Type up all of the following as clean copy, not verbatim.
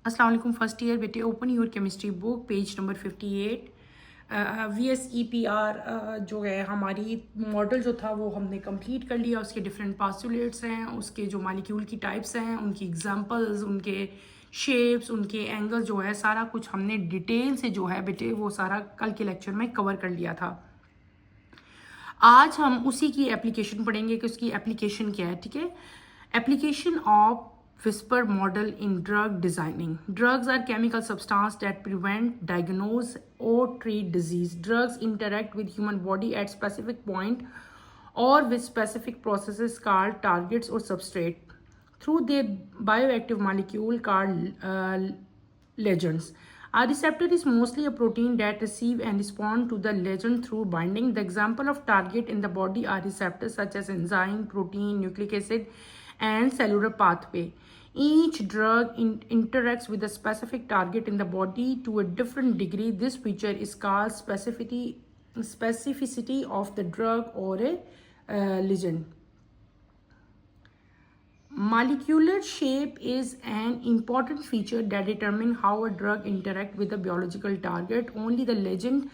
अस्सलाम वालेकुम first year बेटे, open your chemistry book page number 58। VSEPR जो है हमारी मॉडल जो था वो हमने कंप्लीट कर लिया। उसके डिफरेंट पास्टुलेट्स हैं, उसके जो मालिक्यूल की टाइप्स हैं, उनकी एग्जांपल्स, उनके शेप्स, उनके एंगल्स जो है सारा कुछ हमने डिटेल से जो है बेटे वो सारा कल के लेक्चर में कवर कर लिया था। आज हम उसी की एप्लीकेशन पढ़ेंगे कि उसकी एप्लीकेशन क्या है। ठीक है, application of Whisper model in drug designing. Drugs are chemical substances that prevent, diagnose, or treat disease. Drugs interact with human body at specific point or with specific processes called targets or substrate through their bioactive molecule called ligands. A receptor is mostly a protein that receive and respond to the ligand through binding. The example of target in the body are receptors such as enzyme, protein, nucleic acid, and cellular pathway. Each drug interacts with a specific target in the body to a different degree. This feature is called specificity of the drug or a ligand. Molecular shape is an important feature that determines how a drug interacts with a biological target. Only the ligand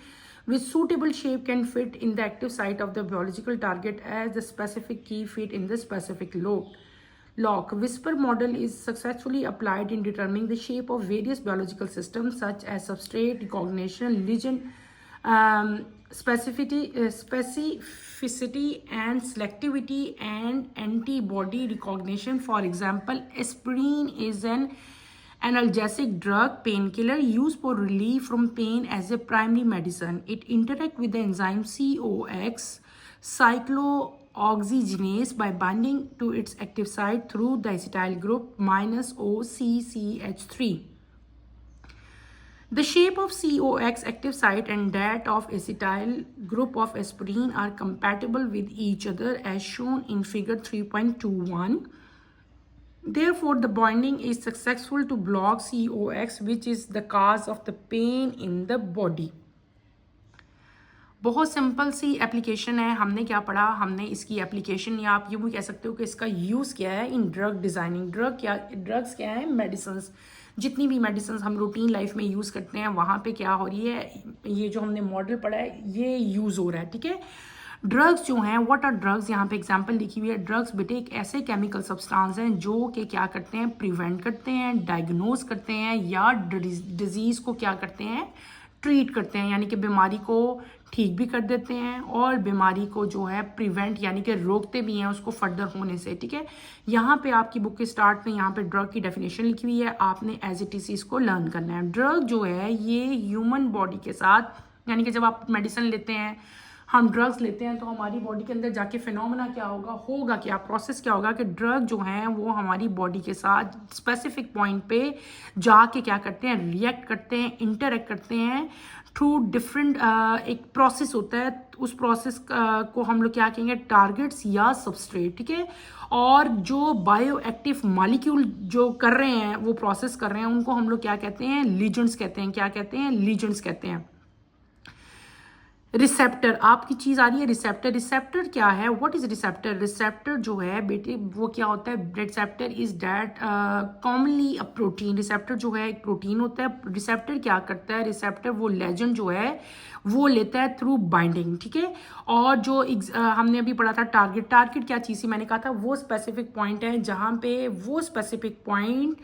with suitable shape can fit in the active site of the biological target as the specific key fit in the specific lock. Whisper model is successfully applied in determining the shape of various biological systems such as substrate, recognition, ligand, specificity and selectivity, and antibody recognition. For example, aspirin is an analgesic drug painkiller used for relief from pain as a primary medicine. It interacts with the enzyme COX, cyclooxygenase, by binding to its active site through the acetyl group -OCCH3. The shape of COX active site and that of acetyl group of aspirin are compatible with each other as shown in figure 3.21. Therefore, the binding is successful to block COX, which is the cause of the pain in the body. बहुत simple सी application है। हमने क्या पढ़ा, हमने इसकी application या आप ये भी कह सकते हो कि इसका यूज़ क्या है इन ड्रग डिज़ाइनिंग। ड्रग्स क्या है, मेडिसिन्स। जितनी भी मेडिसिन्स हम रूटीन लाइफ में यूज़ करते हैं वहाँ पे क्या हो रही है, ये जो हमने मॉडल पढ़ा है ये यूज़ हो रहा है। ठीक है, ड्रग्स जो हैं, व्हाट आर ड्रग्स, यहाँ पे एग्जांपल लिखी हुई है। ड्रग्स बेटे एक ऐसे केमिकल सब्सटेंस हैं जो कि क्या करते हैं, प्रिवेंट करते हैं, डायग्नोज करते हैं या डिजीज़ को क्या करते हैं, ट्रीट करते हैं, यानी कि बीमारी को ठीक भी कर देते हैं और बीमारी को जो है प्रिवेंट यानी कि रोकते भी हैं उसको फर्दर होने से। ठीक है, यहाँ पे आपकी बुक के स्टार्ट में यहाँ पे ड्रग की डेफिनेशन लिखी हुई है, आपने एज इट इज इसको लर्न करना है। ड्रग जो है ये ह्यूमन बॉडी के साथ, यानी कि जब आप मेडिसिन लेते हैं, हम ड्रग्स लेते हैं तो हमारी बॉडी के अंदर जाके फिनोमेना क्या होगा क्या प्रोसेस क्या होगा कि ड्रग जो हैं वो हमारी बॉडी के साथ स्पेसिफिक पॉइंट पे जाके क्या करते हैं, रिएक्ट करते हैं, इंटरेक्ट करते हैं थ्रू डिफरेंट एक प्रोसेस होता है। उस प्रोसेस को हम लोग क्या कहेंगे, टारगेट्स या सबस्ट्रेट। ठीक है, और जो बायो एक्टिव मॉलिक्यूल जो कर रहे हैं, वो प्रोसेस कर रहे हैं, उनको हम लोग क्या कहते हैं, लीजेंड्स कहते हैं। क्या कहते हैं, लीजेंड्स कहते हैं। रिसेप्टर, आपकी चीज आ रही है रिसेप्टर। रिसेप्टर क्या है, व्हाट इज रिसेप्टर? रिसेप्टर जो है बेटे वो क्या होता है, receptor is that commonly a protein. Receptor जो है एक प्रोटीन होता है। रिसेप्टर क्या करता है, रिसेप्टर वो लेजेंड जो है वो लेता है थ्रू बाइंडिंग। ठीक है, और जो हमने अभी पढ़ा था टारगेट। टारगेट क्या चीज़ थी, मैंने कहा था वो स्पेसिफिक पॉइंट है जहाँ पे वो स्पेसिफिक पॉइंट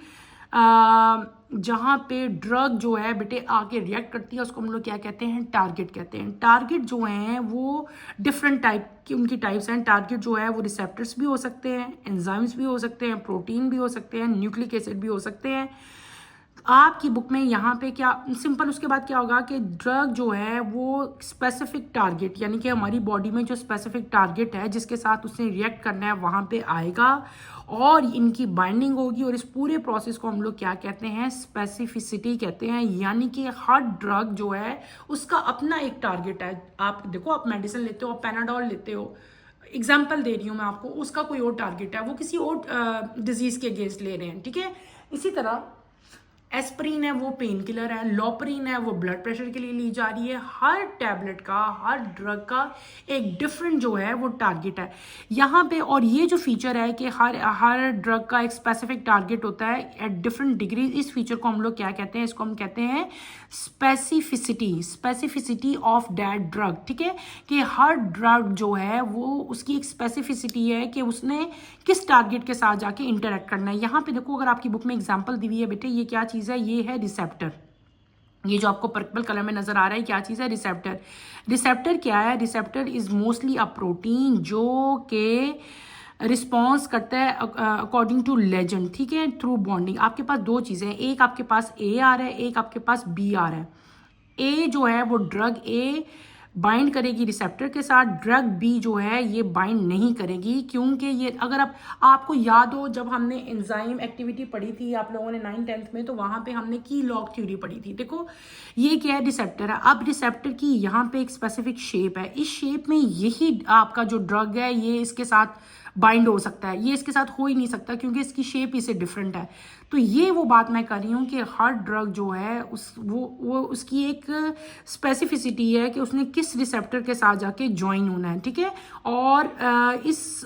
जहाँ पे ड्रग जो है बेटे आके रिएक्ट करती है उसको हम लोग क्या कहते हैं, टारगेट कहते हैं। टारगेट जो हैं वो डिफरेंट टाइप की उनकी टाइप्स हैं। टारगेट जो है वो रिसेप्टर्स भी हो सकते हैं, एंजाइम्स भी हो सकते हैं, प्रोटीन भी हो सकते हैं, न्यूक्लिक एसिड भी हो सकते हैं। आपकी बुक में यहाँ पे क्या सिंपल, उसके बाद क्या होगा कि ड्रग जो है वो स्पेसिफिक टारगेट, यानी कि हमारी बॉडी में जो स्पेसिफिक टारगेट है जिसके साथ उसने रिएक्ट करना है वहाँ पे आएगा और इनकी बाइंडिंग होगी। और इस पूरे प्रोसेस को हम लोग क्या कहते हैं, स्पेसिफिसिटी कहते हैं। यानी कि हर ड्रग जो है उसका अपना एक टारगेट है। आप देखो, आप मेडिसिन लेते हो, आप पैनाडोल लेते हो, एग्जाम्पल दे रही हूँ मैं आपको, उसका कोई और टारगेट है, वो किसी और डिजीज के अगेंस्ट ले रहे हैं। ठीक है, इसी तरह एस्प्रिन है वो पेन किलर है, लोपरीन है वो ब्लड प्रेशर के लिए ली जा रही है। हर टैबलेट का, हर ड्रग का एक डिफरेंट जो है वो टारगेट है यहाँ पे। और ये जो फीचर है कि हर ड्रग का एक स्पेसिफिक टारगेट होता है एट डिफरेंट डिग्री, इस फीचर को हम लोग क्या कहते हैं, इसको हम कहते हैं स्पेसिफिसिटी ऑफ दैट ड्रग। ठीक है, कि हर ड्रग जो है वो उसकी एक स्पेसिफिसिटी है कि उसने किस टारगेट के साथ जाके इंटरेक्ट करना है। यहाँ पे देखो, अगर आपकी बुक में एग्जांपल दी हुई है बेटे, ये क्या चीज़ है, ये है रिसेप्टर। ये जो आपको पर्पल कलर में नजर आ रहा है क्या चीज़ है, रिसेप्टर। रिसेप्टर क्या है, receptor is mostly a protein जो के रिस्पॉन्स करता है अकॉर्डिंग टू लेजेंड, ठीक है, थ्रू बॉन्डिंग। आपके पास दो चीज़ें हैं, एक आपके पास ए आर है, एक आपके पास बी आर है। ए जो है वो ड्रग ए बाइंड करेगी रिसेप्टर के साथ, ड्रग बी जो है ये बाइंड नहीं करेगी, क्योंकि ये अगर आपको याद हो जब हमने एंजाइम एक्टिविटी पढ़ी थी आप लोगों ने 9th-10th में, तो वहां पे हमने की लॉग थ्योरी पढ़ी थी। देखो ये क्या है, रिसेप्टर है। अब रिसेप्टर की यहाँ पे एक स्पेसिफिक शेप है, इस शेप में यही आपका जो ड्रग है ये इसके साथ बाइंड हो सकता है, ये इसके साथ हो ही नहीं सकता क्योंकि इसकी शेप इससे डिफरेंट है। तो ये वो बात मैं कर रही हूँ कि हर ड्रग जो है वो उसकी एक स्पेसिफिसिटी है कि उसने किस रिसेप्टर के साथ जाके ज्वाइन होना है। ठीक है, और इस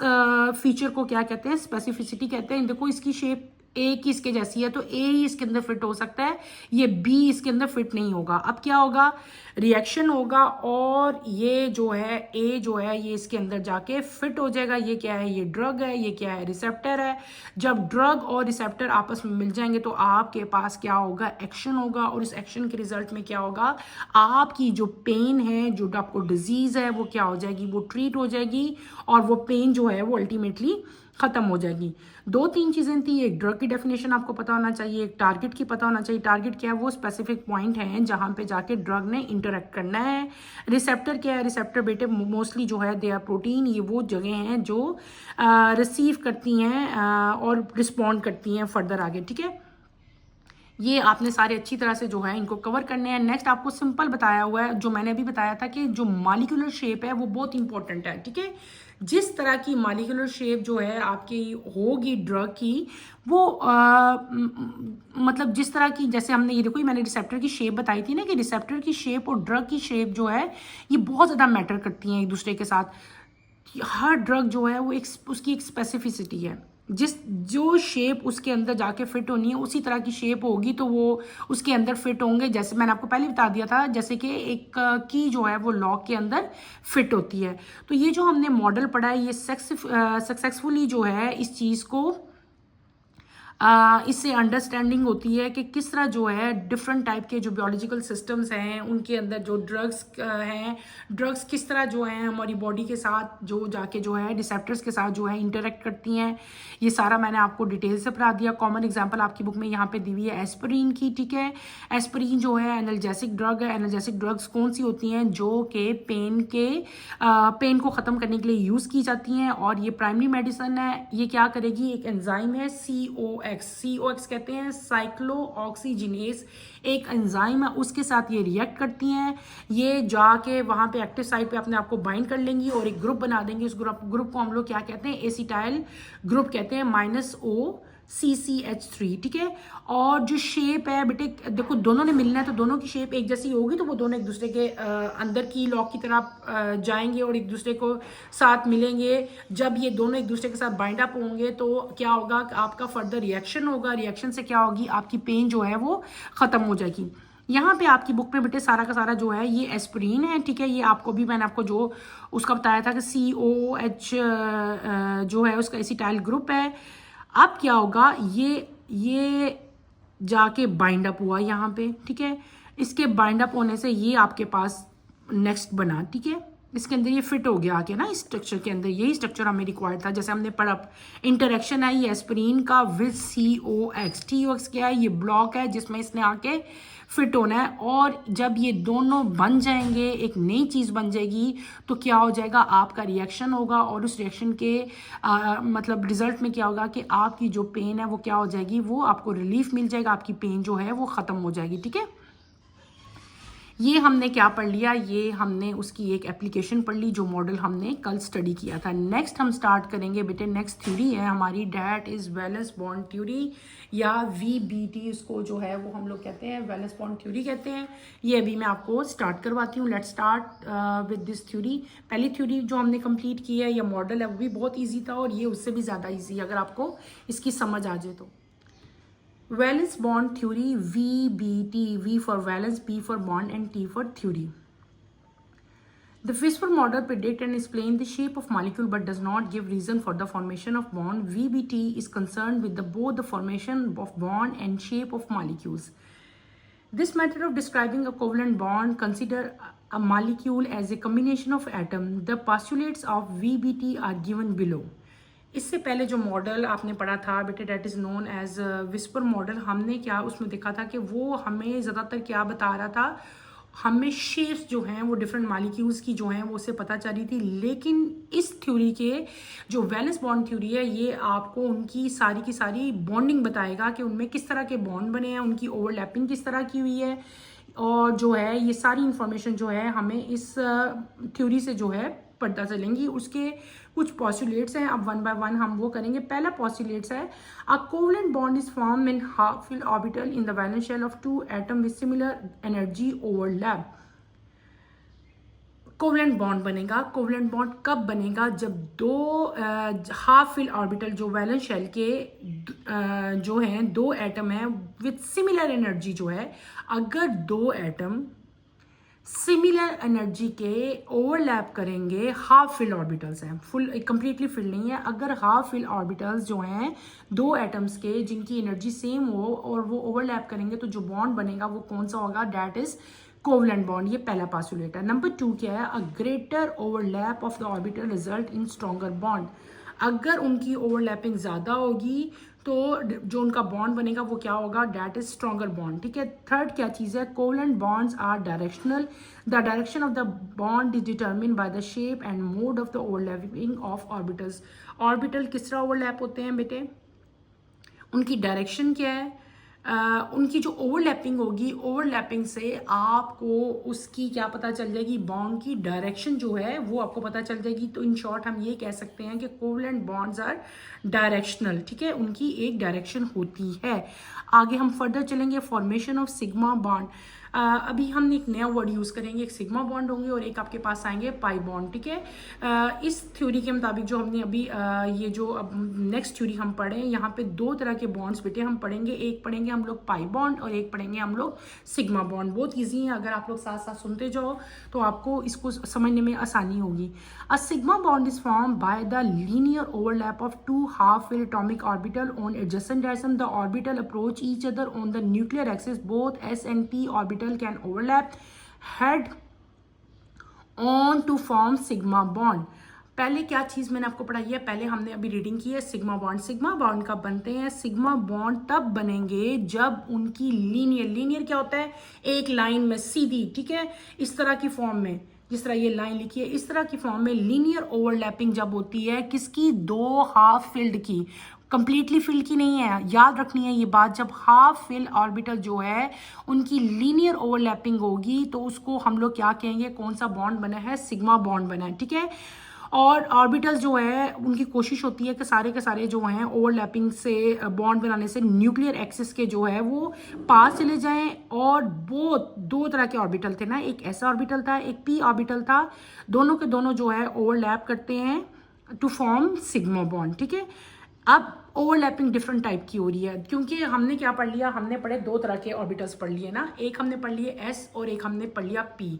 फीचर को क्या कहते हैं, स्पेसिफिसिटी कहते हैं। देखो इसकी शेप ए की इसके जैसी है तो ए ही इसके अंदर फिट हो सकता है, ये बी इसके अंदर फिट नहीं होगा। अब क्या होगा, रिएक्शन होगा और ये जो है ए जो है ये इसके अंदर जाके फिट हो जाएगा। ये क्या है, ये ड्रग है, ये क्या है, रिसेप्टर है। जब ड्रग और रिसेप्टर आपस में मिल जाएंगे तो आपके पास क्या होगा, एक्शन होगा, और इस एक्शन के रिजल्ट में क्या होगा, आपकी जो पेन है, जो आपको डिजीज है वो क्या हो जाएगी, वो ट्रीट हो जाएगी और वो पेन जो है वो अल्टीमेटली खत्म हो जाएगी। दो तीन चीजें थी, एक ड्रग की डेफिनेशन आपको पता होना चाहिए, एक टारगेट की पता होना चाहिए। टारगेट क्या है, वो स्पेसिफिक पॉइंट है जहां पे जाके ड्रग ने इंटरेक्ट करना है। रिसेप्टर क्या है, रिसेप्टर बेटे मोस्टली जो है दे आर प्रोटीन, ये वो जगह हैं जो रिसीव करती हैं और रिस्पॉन्ड करती हैं फर्दर आगे। ठीक है, ये आपने सारे अच्छी तरह से जो है इनको कवर करने हैं। नेक्स्ट आपको सिंपल बताया हुआ है, जो मैंने अभी बताया था कि जो मॉलिक्यूलर शेप है वो बहुत इंपॉर्टेंट है। ठीक है, जिस तरह की मॉलिक्यूलर शेप जो है आपकी होगी ड्रग की, वो मतलब जिस तरह की, जैसे हमने ये देखो मैंने रिसेप्टर की शेप बताई थी ना, कि रिसेप्टर की शेप और ड्रग की शेप जो है ये बहुत ज़्यादा मैटर करती हैं एक दूसरे के साथ। हर ड्रग जो है वो उसकी एक स्पेसिफिसिटी है, जो शेप उसके अंदर जाके फिट होनी है उसी तरह की शेप होगी तो वो उसके अंदर फिट होंगे। जैसे मैंने आपको पहले बता दिया था, जैसे कि एक की जो है वो लॉक के अंदर फिट होती है। तो ये जो हमने मॉडल पढ़ा है ये सक्सेसफुली जो है इस चीज़ को इससे अंडरस्टैंडिंग होती है कि किस तरह जो है डिफरेंट टाइप के जो बायोलॉजिकल सिस्टम्स हैं उनके अंदर जो ड्रग्स हैं, ड्रग्स किस तरह जो हैं हमारी बॉडी के साथ जो जाके जो है रिसेप्टर्स के साथ जो है इंटरेक्ट करती हैं। ये सारा मैंने आपको डिटेल से पढ़ा दिया। कॉमन एग्जांपल आपकी बुक में यहाँ पे दी हुई है एस्पिरिन की। ठीक है, एस्पिरिन जो है एनाल्जेसिक ड्रग है। एनाल्जेसिक ड्रग्स कौन सी होती हैं, जो कि पेन को ख़त्म करने के लिए यूज़ की जाती हैं और ये प्राइमरी मेडिसिन है। ये क्या करेगी, एक एंजाइम है COX कहते हैं, साइक्लोऑक्सीजिनेस, एक एंजाइम है, उसके साथ ये रिएक्ट करती हैं। ये जाके वहाँ पे एक्टिव साइट पे अपने आप को बाइंड कर लेंगी और एक ग्रुप बना देंगी। उस ग्रुप को हम लोग क्या कहते हैं, एसिटाइल ग्रुप कहते हैं, -OCCH3। ठीक है, और जो शेप है बेटे देखो दोनों ने मिलना है तो दोनों की शेप एक जैसी होगी, तो वो दोनों एक दूसरे के अंदर की लॉक की तरफ जाएंगे और एक दूसरे को साथ मिलेंगे। जब ये दोनों एक दूसरे के साथ बाइंड अप होंगे तो क्या होगा, आपका फर्दर रिएक्शन होगा। रिएक्शन से क्या होगी, आपकी पेन जो है वो खत्म हो जाएगी। यहाँ पे आपकी बुक में बेटे सारा का सारा जो है ये एस्पिरिन है। ठीक है, ये आपको भी मैंने आपको जो उसका बताया था कि COH जो है उसका एसिटाइल ग्रुप है। अब क्या होगा, ये जाके बाइंड अप हुआ यहाँ पे। ठीक है, इसके बाइंड अप होने से ये आपके पास नेक्स्ट बना। ठीक है, इसके अंदर ये फिट हो गया आके ना, इस स्ट्रक्चर के अंदर यही स्ट्रक्चर हमें रिक्वायर्ड था। जैसे हमने पढ़ा इंटरेक्शन है ये एस्पिरिन का विद COX। TOX क्या है, ये ब्लॉक है जिसमें इसने आके फिट होना है। और जब ये दोनों बन जाएंगे, एक नई चीज़ बन जाएगी, तो क्या हो जाएगा, आपका रिएक्शन होगा और उस रिएक्शन के मतलब रिजल्ट में क्या होगा कि आपकी जो पेन है वो क्या हो जाएगी, वो आपको रिलीफ मिल जाएगा, आपकी पेन जो है वो ख़त्म हो जाएगी। ठीक है, ये हमने क्या पढ़ लिया, ये हमने उसकी एक एप्लीकेशन पढ़ ली जो मॉडल हमने कल स्टडी किया था। नेक्स्ट हम स्टार्ट करेंगे बेटे, नेक्स्ट थ्योरी है हमारी, that is valence bond theory या VBT, उसको जो है वो हम लोग कहते हैं वैलेंस बॉन्ड थ्योरी कहते हैं। ये अभी मैं आपको स्टार्ट करवाती हूँ। Let's start with this theory. पहली थ्योरी जो हमने कंप्लीट की है, या मॉडल है, वो भी बहुत ईजी था और ये उससे भी ज़्यादा ईजी अगर आपको इसकी समझ आ जाए तो। Valence bond theory, VBT, V for valence, B for bond and T for theory. The Whisper model predict and explain the shape of molecule but does not give reason for the formation of bond. VBT is concerned with both the formation of bond and shape of molecules. This method of describing a covalent bond consider a molecule as a combination of atoms. The postulates of VBT are given below. इससे पहले जो model आपने पढ़ा था बेटे, that is known as whisper model, हमने क्या उसमें देखा था कि वो हमें ज़्यादातर क्या बता रहा था, हमें शेप्स जो हैं वो डिफरेंट मॉलिक्यूल्स की जो हैं वो उससे पता चली थी। लेकिन इस थ्योरी के जो वैलेंस बॉन्ड थ्योरी है, ये आपको उनकी सारी की सारी बॉन्डिंग बताएगा कि उनमें किस तरह के बॉन्ड बने हैं, उनकी ओवरलैपिंग किस तरह की हुई है, और जो है ये सारी इंफॉर्मेशन जो है हमें इस थ्योरी से जो है पता चलेंगी। उसके कुछ पॉस्टुलेट्स हैं, अब वन बाय वन हम वो करेंगे। पहला पॉस्टुलेट्स है, a covalent bond is form in half fill orbital in the valence shell of two atom with similar energy overlap. Covalent bond बनेगा। कोवलेंट बॉन्ड कब बनेगा, जब दो हाफ फिल ऑर्बिटल जो वैलेंस शेल के जो हैं दो एटम हैं विद सिमिलर एनर्जी, जो है अगर दो एटम सिमिलर एनर्जी के ओवरलैप करेंगे, हाफ फिल ऑर्बिटल्स हैं, फुल कंप्लीटली फिल नहीं है, अगर हाफ फिल ऑर्बिटल्स जो हैं दो एटम्स के जिनकी एनर्जी सेम हो और वो ओवरलैप करेंगे, तो जो बॉन्ड बनेगा वो कौन सा होगा, डैट इज कोवलेंट बॉन्ड। ये पहला पासुलेट है। नंबर 2 क्या है, a greater overlap of the orbital result in stronger bond. अगर उनकी ओवरलैपिंग ज़्यादा होगी तो जो उनका बॉन्ड बनेगा वो क्या होगा, डैट इज स्ट्रॉन्गर बॉन्ड। ठीक है। थर्ड क्या चीज़ है, covalent bonds are directional. The direction of the bond is determine by the shape and mode of the overlapping of orbitals. Orbital किस तरह ओवरलैप होते हैं बेटे, उनकी डायरेक्शन क्या है, उनकी जो ओवरलैपिंग होगी, ओवरलैपिंग से आपको उसकी क्या पता चल जाएगी, बॉन्ड की डायरेक्शन जो है वो आपको पता चल जाएगी। तो इन शॉर्ट हम ये कह सकते हैं कि कोवलेंट बॉन्ड्स आर डायरेक्शनल। ठीक है, उनकी एक डायरेक्शन होती है। आगे हम फर्दर चलेंगे, फॉर्मेशन ऑफ सिग्मा बॉन्ड। अभी हम एक नया वर्ड यूज़ करेंगे, एक सिग्मा बॉन्ड होंगे और एक आपके पास आएंगे पाई बॉन्ड। ठीक है। इस थ्योरी के मुताबिक जो हमने अभी ये जो अब नेक्स्ट थ्योरी हम पढ़े, यहाँ पे दो तरह के बॉन्ड्स बेटे हम पढ़ेंगे। एक पढ़ेंगे हम लोग पाई बॉन्ड और एक पढ़ेंगे हम लोग सिग्मा बॉन्ड। बहुत ईजी है, अगर आप लोग साथ साथ सुनते जाओ तो आपको इसको समझने में आसानी होगी। A sigma bond is form by the linear overlap of two half fill atomic orbital on adjacent direction. The orbital approach each other on the nuclear axis. Both s and p orbital can overlap head on to form sigma bond। पहले क्या चीज़ मैंने आपको पढ़ाई है, पहले हमने अभी reading की है सिग्मा बॉन्ड। सिग्मा बॉन्ड कब बनते हैं, सिग्मा बॉन्ड तब बनेंगे जब उनकी लीनियर क्या होता है, एक लाइन में सीधी, ठीक है, इस तरह की फॉर्म में, जिस तरह ये लाइन लिखी है इस तरह की फॉर्म में लीनियर ओवरलैपिंग जब होती है, किसकी, दो हाफ फिल्ड की, कंप्लीटली फिल की नहीं है, याद रखनी है ये बात। जब हाफ फिल ऑर्बिटल जो है उनकी लीनियर ओवरलैपिंग होगी तो उसको हम लोग क्या कहेंगे, कौन सा बॉन्ड बना है, सिग्मा बॉन्ड बना है। ठीक है। और ऑर्बिटल जो है उनकी कोशिश होती है कि सारे के सारे जो हैं ओवरलैपिंग से बॉन्ड बनाने से न्यूक्लियर एक्सिस के जो है वो पास चले जाएं। और बहुत दो तरह के ऑर्बिटल थे ना, एक ऐसा ऑर्बिटल था, एक पी ऑर्बिटल था, दोनों के दोनों जो है ओवरलैप करते हैं टू फॉर्म सिग्मा बॉन्ड। ठीक है। अब ओवरलैपिंग डिफरेंट टाइप की हो रही है, क्योंकि हमने क्या पढ़ लिया, हमने पढ़े दो तरह के ऑर्बिटल्स पढ़ लिए ना, एक हमने पढ़ लिए एस और एक हमने पढ़ लिया पी।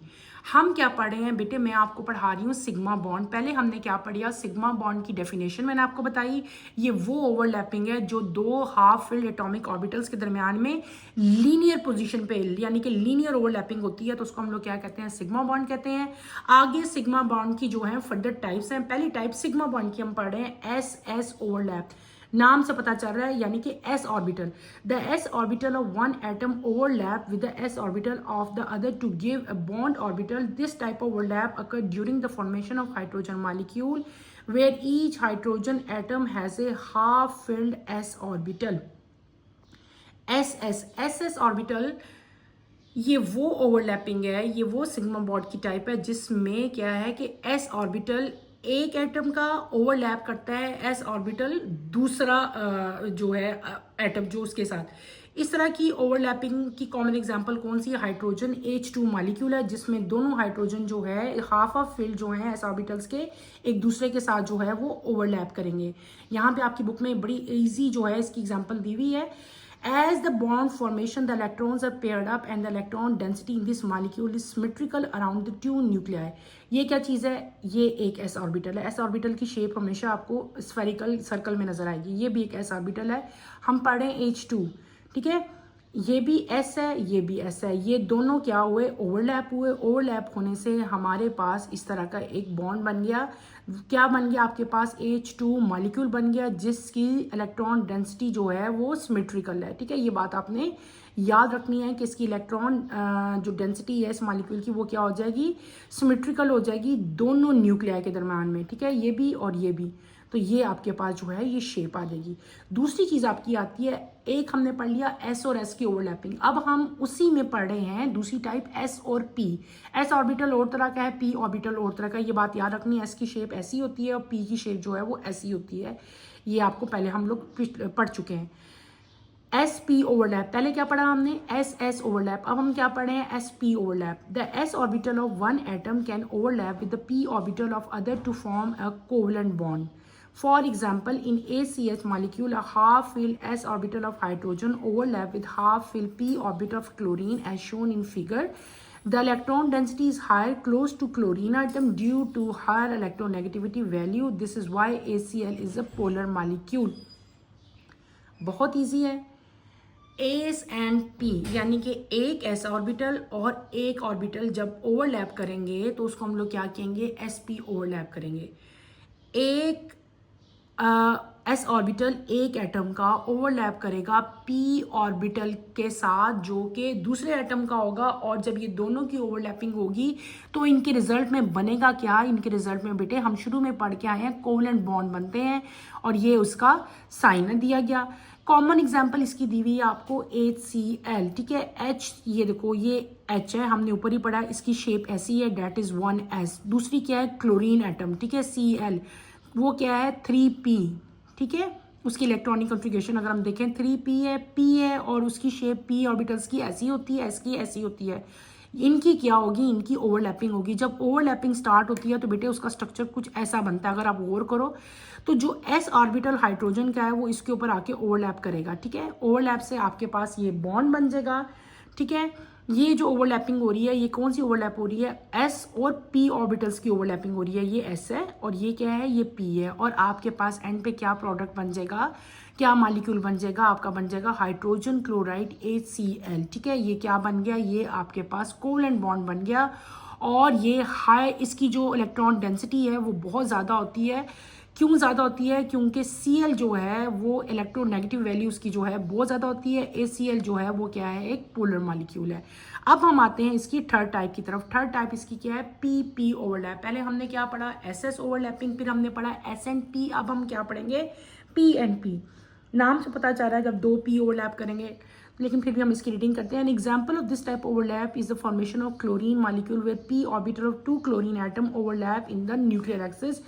हम क्या पढ़े हैं बेटे, मैं आपको पढ़ा रही हूँ सिग्मा बॉन्ड। पहले हमने क्या पढ़ा, सिग्मा बॉन्ड की डेफिनेशन मैंने आपको बताई। ये वो ओवरलैपिंग है जो दो हाफ फिल्ड एटॉमिक ऑर्बिटल्स के दरमियान में लीनियर पोजीशन पे, यानी कि लीनियर ओवरलैपिंग होती है, तो उसको हम लोग क्या कहते हैं, सिग्मा बॉन्ड कहते हैं। आगे सिग्मा बॉन्ड की जो है फर्दर टाइप्स हैं। पहली टाइप सिग्मा बॉन्ड की हम पढ़ रहे हैं एस एस ओवरलैप, नाम से पता चल रहा है, यानी कि s orbital. The s orbital of one atom overlap with the s orbital of the other to give a bond orbital. This type of overlap occur during the formation of hydrogen molecule where each hydrogen atom has a half filled s orbital. s orbital ये वो overlapping है, ये वो sigma bond की type है जिसमें क्या है कि एस ऑर्बिटल एक एटम का ओवरलैप करता है एस ऑर्बिटल दूसरा जो है एटम जो उसके साथ। इस तरह की ओवरलैपिंग की कॉमन एग्जांपल कौन सी है? हाइड्रोजन H2 मॉलिक्यूल है जिसमें दोनों हाइड्रोजन जो है हाफ ऑफ फील्ड जो है एस ऑर्बिटल्स के एक दूसरे के साथ जो है वो ओवरलैप करेंगे। यहाँ पे आपकी बुक में बड़ी इजी जो है इसकी एग्जांपल दी हुई है। As the bond formation, the electrons are paired up and the electron density in this molecule is symmetrical around the two nuclei. ये क्या चीज़ है? ये एक s ऑर्बिटल है। s ऑर्बिटल की शेप हमेशा आपको स्फेरिकल सर्कल में नजर आएगी। ये भी एक s ऑर्बिटल है। हम पढ़ रहे हैं H2, ठीक है। ये भी s है, ये भी s है। ये दोनों क्या हुए? ओवरलैप हुए। ओवरलैप होने से हमारे पास इस तरह का एक बॉन्ड बन गया। क्या बन गया? आपके पास H2 मॉलिक्यूल बन गया जिसकी इलेक्ट्रॉन डेंसिटी जो है वो सिमेट्रिकल है, ठीक है। ये बात आपने याद रखनी है कि इसकी इलेक्ट्रॉन जो डेंसिटी है इस मॉलिक्यूल की वो क्या हो जाएगी? सिमेट्रिकल हो जाएगी दोनों न्यूक्लियाई के दरम्यान में, ठीक है। ये भी और ये भी, तो ये आपके पास जो है ये शेप आ जाएगी। दूसरी चीज आपकी आती है, एक हमने पढ़ लिया एस और एस की ओवरलैपिंग। अब हम उसी में पढ़ रहे हैं दूसरी टाइप एस और पी। एस ऑर्बिटल और तरह का है, पी ऑर्बिटल और तरह का। ये बात याद रखनी है, एस की शेप ऐसी होती है और पी की शेप जो है वो ऐसी होती है। ये आपको पहले हम लोग पढ़ चुके हैं। एस पी ओवरलैप, पहले क्या पढ़ा हमने? S S overlap. अब हम क्या पढ़े हैं? S P overlap. The S orbital of one atom can overlap with the P orbital of other to form a covalent bond. For example, in ACH molecule, a half-filled s orbital of hydrogen overlap with half-filled p orbital of chlorine as shown in figure. The electron density is higher close to chlorine atom due to higher electronegativity value. This is why ACl is a polar molecule. बहुत easy है। S and P यानी कि एक S orbital और एक orbital जब overlap करेंगे तो उसको हम लोग क्या कहेंगे? एस पी ओवरलैप करेंगे। एक एस ऑर्बिटल एक एटम का ओवरलैप करेगा पी ऑर्बिटल के साथ जो कि दूसरे एटम का होगा, और जब ये दोनों की ओवरलैपिंग होगी तो इनके रिजल्ट में बनेगा क्या? इनके रिजल्ट में बेटे हम शुरू में पढ़ के आए हैं कोवलेंट बॉन्ड बनते हैं और ये उसका साइन दिया गया। कॉमन एग्जाम्पल इसकी दी हुई है आपको HCl, ठीक है। H ये देखो ये H है, हमने ऊपर ही पढ़ा, इसकी शेप ऐसी है, डेट इज 1s। दूसरी क्या है? क्लोरीन एटम, ठीक है, Cl, वो क्या है? 3p, ठीक है। उसकी इलेक्ट्रॉनिक कॉन्फ़िगरेशन अगर हम देखें 3p है, p है और उसकी शेप p ऑर्बिटल्स की ऐसी होती है, s की ऐसी होती है। इनकी क्या होगी? इनकी ओवरलैपिंग होगी। जब ओवरलैपिंग स्टार्ट होती है तो बेटे उसका स्ट्रक्चर कुछ ऐसा बनता है। अगर आप गौर करो तो जो s ऑर्बिटल हाइड्रोजन का है वो इसके ऊपर आके ओवरलैप करेगा, ठीक है। ओवरलैप से आपके पास ये बॉन्ड बन जाएगा, ठीक है। ये जो ओवरलैपिंग हो रही है ये कौन सी ओवरलैप हो रही है? एस और पी ऑर्बिटल्स की ओवरलैपिंग हो रही है। ये एस है और ये क्या है? ये पी है। और आपके पास एंड पे क्या प्रोडक्ट बन जाएगा? क्या मॉलिक्यूल बन जाएगा? आपका बन जाएगा हाइड्रोजन क्लोराइड HCl, ठीक है। ये क्या बन गया? ये आपके पास कोवलेंट बॉन्ड बन गया। और ये हाई, इसकी जो इलेक्ट्रॉन डेंसिटी है वो बहुत ज़्यादा होती है। क्यों ज़्यादा होती है? क्योंकि Cl जो है वो इलेक्ट्रोनेगेटिव वैल्यू उसकी जो है बहुत ज़्यादा होती है। ACl जो है वो क्या है? एक पोलर मॉलिक्यूल है। अब हम आते हैं इसकी थर्ड टाइप की तरफ। थर्ड टाइप इसकी क्या है? PP overlap. पहले हमने क्या पढ़ा? SS ओवरलैपिंग, फिर हमने पढ़ा S एंड P। अब हम क्या पढ़ेंगे? P and P। नाम से पता चल रहा है जब दो P ओवरलैप करेंगे, लेकिन फिर भी हम इसकी रीडिंग करते हैं। An example of this type overlap is the formation of chlorine molecule with P orbital of 2 chlorine atom overlap in the nuclear axis.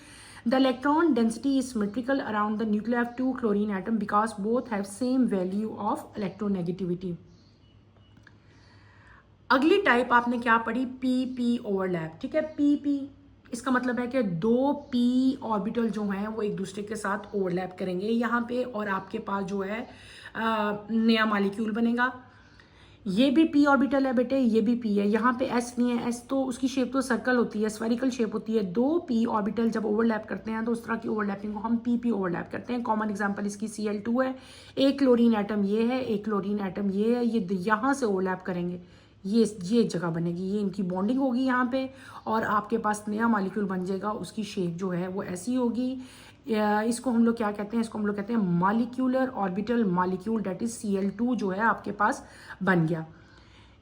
The electron density is symmetrical around the nuclei of 2 chlorine atom because both have same value of electronegativity. अगली type आपने क्या पढ़ी? PP overlap, ठीक है। PP इसका मतलब है कि दो P ऑर्बिटल जो हैं वो एक दूसरे के साथ ओवरलैप करेंगे यहाँ पे, और आपके पास जो है नया मॉलिक्यूल बनेगा। ये भी P ऑर्बिटल है बेटे, ये भी P है। यहाँ पे S नहीं है, S तो उसकी शेप तो सर्कल होती है, स्फेरिकल शेप होती है। दो P ऑर्बिटल जब ओवरलैप करते हैं तो उस तरह की ओवरलैपिंग को हम PP ओवरलैप करते हैं। कॉमन एग्जांपल इसकी Cl2 है, एक क्लोरीन एटम ये है, एक क्लोरीन एटम ये है। ये यहाँ से ओवरलैप करेंगे, ये जगह बनेगी, ये इनकी बॉन्डिंग होगी यहाँ पे, और आपके पास नया मॉलिक्यूल बन जाएगा। उसकी शेप जो है वो ऐसी होगी। इसको हम लोग क्या कहते हैं? इसको हम लोग कहते हैं molecular orbital molecule, that is Cl2 जो है आपके पास बन गया।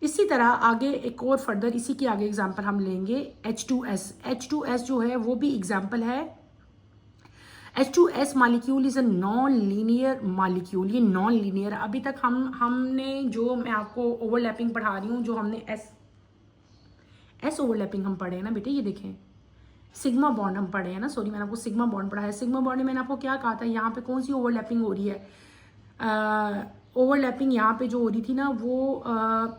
इसी तरह आगे एक और फर्दर इसी की आगे एग्जांपल हम लेंगे H2S। H2S जो है वो भी एग्जांपल है H2S molecule is a non linear molecule. ये नॉन लीनियर, अभी तक हमने जो मैं आपको ओवरलैपिंग पढ़ा रही हूँ, जो हमने एस ओवरलैपिंग हम पढ़े हैं ना बेटे, ये देखें सिग्मा बॉन्ड हम पढ़े हैं ना, सॉरी मैंने आपको सिग्मा बॉन्ड पढ़ा है। सिग्मा बॉन्ड में मैंने आपको क्या कहा था, यहाँ पे कौन सी ओवरलैपिंग हो रही है, ओवरलैपिंग यहाँ पे जो हो रही थी ना वो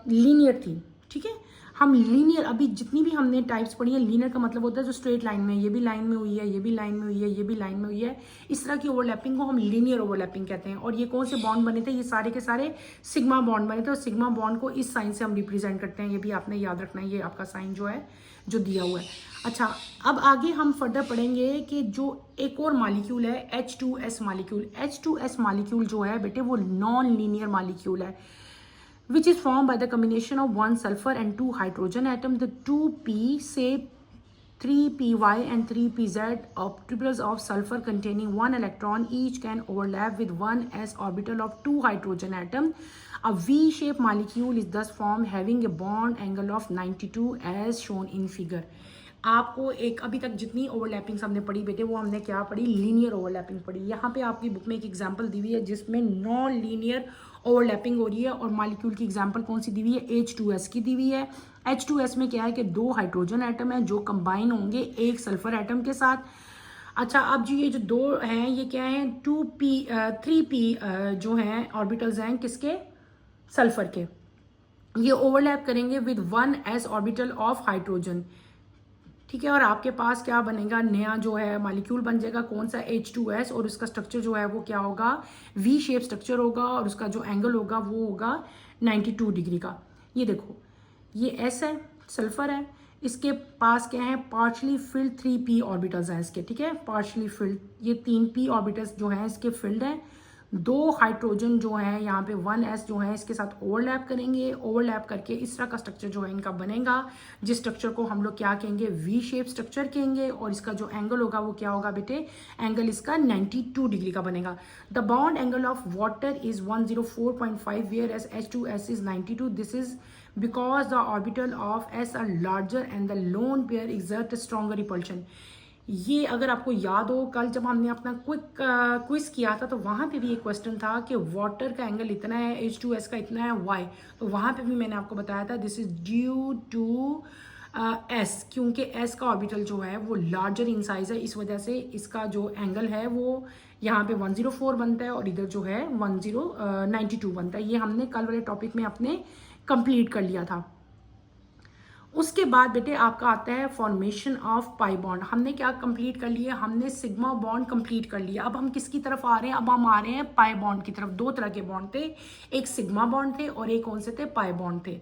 लीनियर थी, ठीक है। हम लीनियर, अभी जितनी भी हमने टाइप्स पढ़ी है, लीनियर का मतलब होता है जो स्ट्रेट लाइन में, ये भी लाइन में हुई है, ये भी लाइन में हुई है, ये भी लाइन में हुई है, इस तरह की ओवरलैपिंग को हम लीनियर ओवरलैपिंग कहते हैं। और ये कौन से बॉन्ड बने थे, ये सारे के सारे सिग्मा बॉन्ड बने थे, और सिग्मा बॉन्ड को इस साइन से हम रिप्रेजेंट करते हैं, ये भी आपने याद रखना है, ये आपका साइन जो है जो दिया हुआ है। अच्छा, अब आगे हम फर्दर पढ़ेंगे कि जो एक और मॉलिक्यूल है H2S मॉलिक्यूल। H2S मॉलिक्यूल जो है बेटे वो नॉन लीनियर मॉलिक्यूल है, which is formed by the combination of one sulfur and two hydrogen atom. The 2p, say 3py and 3pz orbitals of sulfur containing one electron each can overlap with one s orbital of two hydrogen atom. A V-shaped molecule is thus formed having a bond angle of 92 as shown in figure. आपको एक अभी तक जितनी ओवरलैपिंग्स हमने पढ़ी बेटे वो हमने क्या पढ़ी, लीनियर ओवरलैपिंग पढ़ी। यहाँ पे आपकी बुक में एक एग्जांपल दी हुई है जिसमें नॉन लीनियर ओवरलैपिंग हो रही है, और मॉलिक्यूल की एग्जांपल कौन सी दी हुई है, H2S की दी हुई है। H2S में क्या है कि दो हाइड्रोजन एटम है जो कंबाइन होंगे एक सल्फर एटम के साथ। अच्छा, अब जो ये जो दो हैं ये क्या है, 3p जो हैं ऑर्बिटल्स हैं किसके, सल्फर के, ये ओवरलैप करेंगे with 1s orbital of hydrogen, ठीक है। और आपके पास क्या बनेगा, नया जो है मॉलिक्यूल बन जाएगा, कौन सा, H2S, और उसका स्ट्रक्चर जो है वो क्या होगा, V शेप स्ट्रक्चर होगा, और उसका जो एंगल होगा वो होगा 92 डिग्री का। ये देखो ये S है, सल्फर है, इसके पास क्या है, पार्शली फिल्ड 3p ऑर्बिटल्स हैं इसके, ठीक है, पार्शली फिल्ड, ये 3p ऑर्बिटल्स जो हैं इसके फिल्ड हैं। दो हाइड्रोजन जो है यहाँ पे 1s जो है इसके साथ ओवरलैप करेंगे, ओवरलैप करके इस तरह का स्ट्रक्चर जो है इनका बनेगा, जिस स्ट्रक्चर को हम लोग क्या कहेंगे, वी शेप स्ट्रक्चर कहेंगे, और इसका जो एंगल होगा वो क्या होगा बेटे, एंगल इसका 92 डिग्री का बनेगा। The bond angle of water is 104.5 where as H2S is 92। This is because the orbital of s are larger and the lone pair exert a stronger repulsion। ये अगर आपको याद हो, कल जब हमने अपना क्विज किया था तो वहाँ पे भी एक क्वेश्चन था कि वाटर का एंगल इतना है, H2S का इतना है, वाई, तो वहाँ पे भी मैंने आपको बताया था this is due to S, क्योंकि एस का ऑर्बिटल जो है वो लार्जर इन साइज है, इस वजह से इसका जो एंगल है वो यहाँ पे 104 बनता है और इधर जो है 92 बनता है। ये हमने कल वाले टॉपिक में अपने कंप्लीट कर लिया था। उसके बाद बेटे आपका आता है फॉर्मेशन ऑफ पाई बॉन्ड। हमने क्या कंप्लीट कर लिया, हमने सिग्मा बॉन्ड कंप्लीट कर लिया। अब हम किसकी तरफ आ रहे हैं, अब हम आ रहे हैं पाई बॉन्ड की तरफ। दो तरह के बॉन्ड थे, एक सिग्मा बॉन्ड थे और एक कौन से थे, पाई बॉन्ड थे।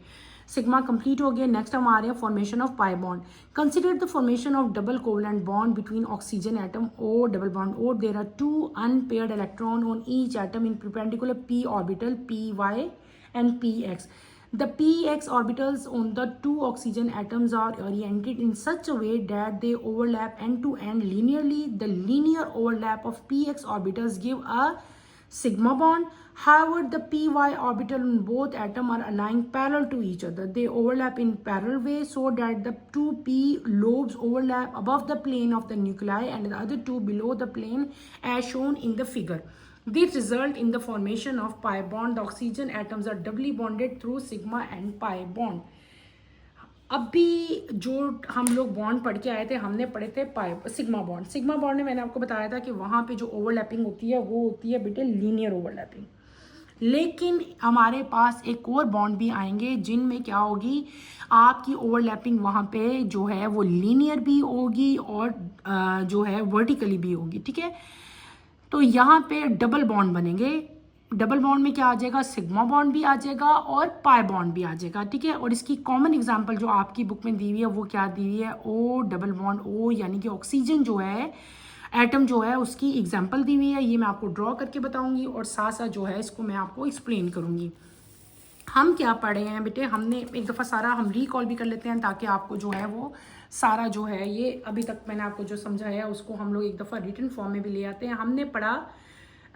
सिग्मा कंप्लीट हो गया, नेक्स्ट हम आ रहे हैं formation of pi bond. Consider the formation of double covalent bond between oxygen atom और डबल बॉन्ड और there are two unpaired electron on each atom in perpendicular p orbital py and px। The px orbitals on the two oxygen atoms are oriented in such a way that they overlap end to end linearly. The linear overlap of px orbitals give a sigma bond. However, the py orbital on both atoms are aligned parallel to each other. They overlap in parallel way so that the two p lobes overlap above the plane of the nuclei and the other two below the plane as shown in the figure. This result in the formation of pi bond. The oxygen atoms are doubly bonded through sigma and pi bond. अभी जो हम लोग bond पढ़ के आए थे, हमने पढ़े थे सिग्मा बॉन्ड। सिग्मा बॉन्ड में मैंने आपको बताया था कि वहाँ पे जो ओवरलैपिंग होती है वो होती है बेटे लीनियर ओवरलैपिंग। लेकिन हमारे पास एक और बॉन्ड भी आएंगे जिनमें क्या होगी, आपकी ओवरलैपिंग वहाँ पे जो है वो लीनियर भी होगी और जो है वर्टिकली भी होगी, ठीक है। तो यहाँ पे डबल बॉन्ड बनेंगे। डबल बॉन्ड में क्या आ जाएगा, सिग्मा बॉन्ड भी आ जाएगा और पाई बॉन्ड भी आ जाएगा, ठीक है। और इसकी कॉमन एग्जांपल जो आपकी बुक में दी हुई है वो क्या दी हुई है, ओ डबल बॉन्ड ओ, यानी कि ऑक्सीजन जो है एटम जो है उसकी एग्जांपल दी हुई है। ये मैं आपको ड्रॉ करके बताऊंगी और साथ साथ जो है इसको मैं आपको एक्सप्लेन करूंगी। हम क्या पढ़े हैं बेटे, हमने एक दफ़ा सारा हम रिकॉल भी कर लेते हैं ताकि आपको जो है वो सारा जो है ये अभी तक मैंने आपको जो समझाया उसको हम लोग एक दफ़ा रिटन फॉर्म में भी ले आते हैं। हमने पढ़ा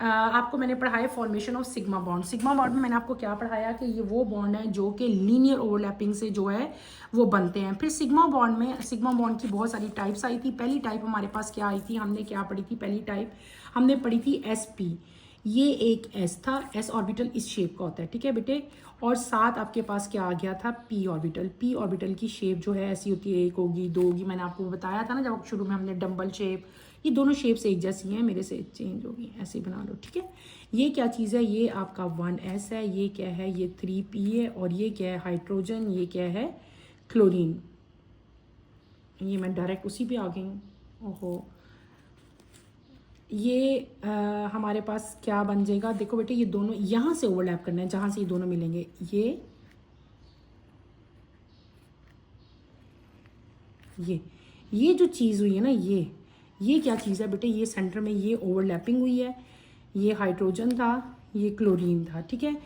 आपको मैंने पढ़ाया formation of sigma bond. Sigma bond में मैंने आपको क्या पढ़ाया कि ये वो बॉन्ड है जो कि लीनियर ओवरलैपिंग से जो है वो बनते हैं। फिर सिग्मा बॉन्ड में सिग्मा बॉन्ड की बहुत सारी टाइप्स आई थी। पहली टाइप हमारे पास क्या आई थी, हमने क्या पढ़ी थी, पहली टाइप हमने पढ़ी थी SP। ये एक S था, S ऑर्बिटल इस शेप का होता है, ठीक है बेटे। और साथ आपके पास क्या आ गया था, P ऑर्बिटल। P ऑर्बिटल की शेप जो है ऐसी होती है, एक होगी, दो होगी, मैंने आपको बताया था ना जब शुरू में हमने डम्बल शेप। ये दोनों शेप्स एक जैसी हैं, मेरे से चेंज होगी, ऐसे ही बना लो, ठीक है। ये क्या चीज़ है, ये आपका 1S है, ये क्या है, ये 3P है, और ये क्या है, हाइड्रोजन, ये क्या है, क्लोरीन। ये मैं डायरेक्ट उसी पे आ गई हूँ, ओहो। ये हमारे पास क्या बन जाएगा, देखो बेटे ये दोनों यहाँ से ओवरलैप करना है, जहाँ से ये दोनों मिलेंगे। ये जो चीज़ हुई है ना, ये क्या चीज़ है बेटे, ये सेंटर में ये ओवरलैपिंग हुई है। ये हाइड्रोजन था, ये क्लोरीन था, ठीक है।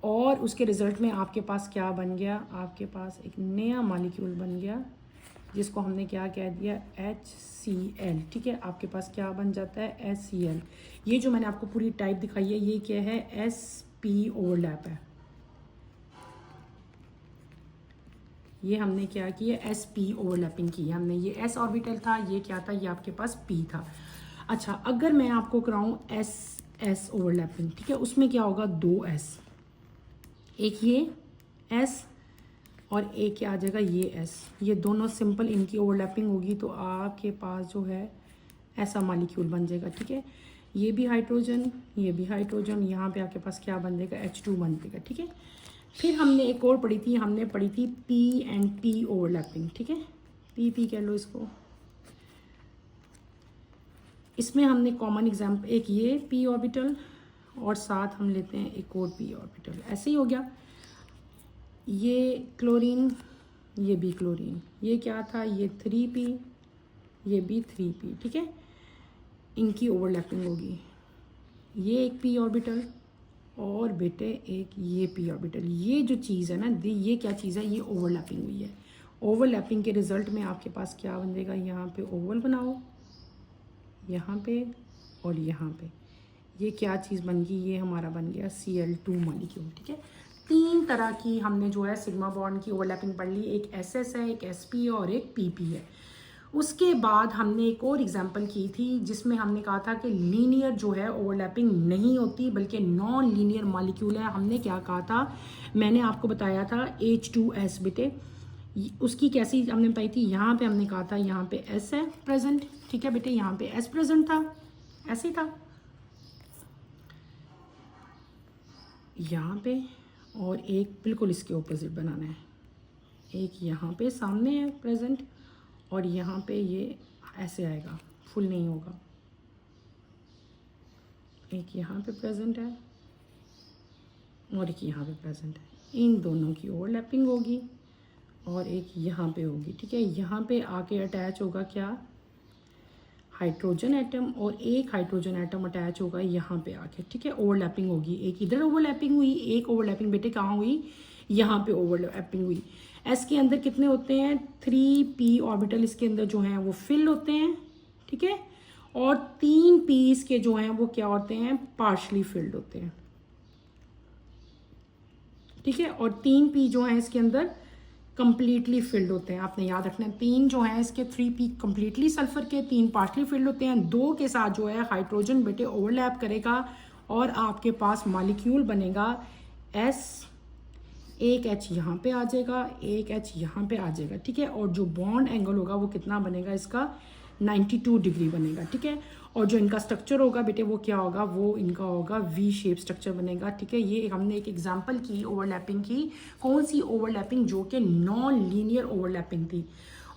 और उसके रिजल्ट में आपके पास क्या बन गया, आपके पास एक नया मॉलिक्यूल बन गया जिसको हमने क्या कह दिया, HCl, ठीक है। आपके पास क्या बन जाता है, HCl। ये जो मैंने आपको पूरी टाइप दिखाई है, ये क्या है, SP ओवरलैप है। ये हमने क्या किया, SP ओवरलैपिंग की हमने। ये S ऑर्बिटल था, ये क्या था, ये आपके पास P था। अच्छा, अगर मैं आपको कराऊं SS ओवरलैपिंग, ठीक है, उसमें क्या होगा, 2S, एक ये S और एक क्या आ जाएगा, ये S। ये दोनों सिंपल इनकी ओवरलैपिंग होगी तो आपके पास जो है ऐसा मॉलिक्यूल बन जाएगा, ठीक है। ये भी हाइड्रोजन, ये भी हाइड्रोजन, यहाँ पे आपके पास क्या बन जाएगा, H2 बन जाएगा, ठीक है। फिर हमने एक और पढ़ी थी, हमने पढ़ी थी P and P ओवरलैपिंग, ठीक है। P कह लो इसको। इसमें हमने कॉमन एग्जाम्पल, एक ये P ऑर्बिटल और साथ हम लेते हैं एक और P ऑर्बिटल, ऐसे ही हो गया। ये क्लोरीन, ये भी क्लोरीन, ये क्या था, ये 3P, ये भी 3P, ठीक है। इनकी ओवरलैपिंग होगी। ये एक P ऑर्बिटल और बेटे एक ये P ऑर्बिटल। ये जो चीज़ है ना, ये क्या चीज़ है, ये ओवरलैपिंग हुई है। ओवरलैपिंग के रिजल्ट में आपके पास क्या बन जाएगा, यहाँ पे ओवल बनाओ, यहाँ पे और यहाँ पे, ये क्या चीज़ बन गई, ये हमारा बन गया Cl2 मॉलिक्यूल, ठीक है। 3 तरह की हमने जो है सिग्मा बॉन्ड की ओवरलैपिंग पढ़ ली। एक SS है, एक SP और एक PP है। उसके बाद हमने एक और एग्जांपल की थी जिसमें हमने कहा था कि लीनियर जो है ओवरलैपिंग नहीं होती बल्कि नॉन लीनियर मॉलिक्यूल है। हमने क्या कहा था, मैंने आपको बताया था H2S बेटे, उसकी कैसी हमने बताई थी, यहाँ पे हमने कहा था यहाँ पे S है प्रेजेंट, ठीक है बेटे, यहाँ पे S प्रेजेंट था, ऐसे ही था यहाँ पे, और एक बिल्कुल इसके ऑपोजिट बनाना है। एक यहाँ पे सामने है प्रेजेंट और यहाँ पे ये ऐसे आएगा, फुल नहीं होगा। एक यहाँ पे प्रेजेंट है और एक यहाँ पे प्रेजेंट है। इन दोनों की ओवरलैपिंग होगी और एक यहाँ पे होगी, ठीक है। यहाँ पे आके अटैच होगा क्या, हाइड्रोजन एटम, और एक हाइड्रोजन एटम अटैच होगा यहाँ पे आके, ठीक है। ओवरलैपिंग होगी, एक इधर ओवरलैपिंग हुई, एक ओवरलैपिंग बेटे कहाँ हुई, यहाँ पे ओवरलैपिंग हुई। एस के अंदर कितने होते हैं, 3P ऑर्बिटल इसके अंदर जो हैं वो फिल होते हैं, ठीक है। और 3P के जो हैं वो क्या होते हैं, पार्शली फिल्ड होते हैं, ठीक है। और 3P जो है इसके अंदर कंप्लीटली फिल्ड होते हैं, आपने याद रखना है। 3 जो है इसके 3P कंप्लीटली सल्फर के, 3 पार्शली फिल्ड होते हैं। 2 के साथ जो है हाइड्रोजन बेटे ओवरलैप करेगा और आपके पास मॉलिक्यूल बनेगा S। एक H यहाँ पे आ जाएगा, एक H यहाँ पे आ जाएगा, ठीक है। और जो बॉन्ड एंगल होगा वो कितना बनेगा, इसका 92 डिग्री बनेगा, ठीक है। और जो इनका स्ट्रक्चर होगा बेटे वो क्या होगा, वो इनका होगा V शेप स्ट्रक्चर बनेगा, ठीक है। ये हमने एक एग्जांपल की ओवरलैपिंग की, कौन सी ओवरलैपिंग, जो कि नॉन लीनियर ओवरलैपिंग थी।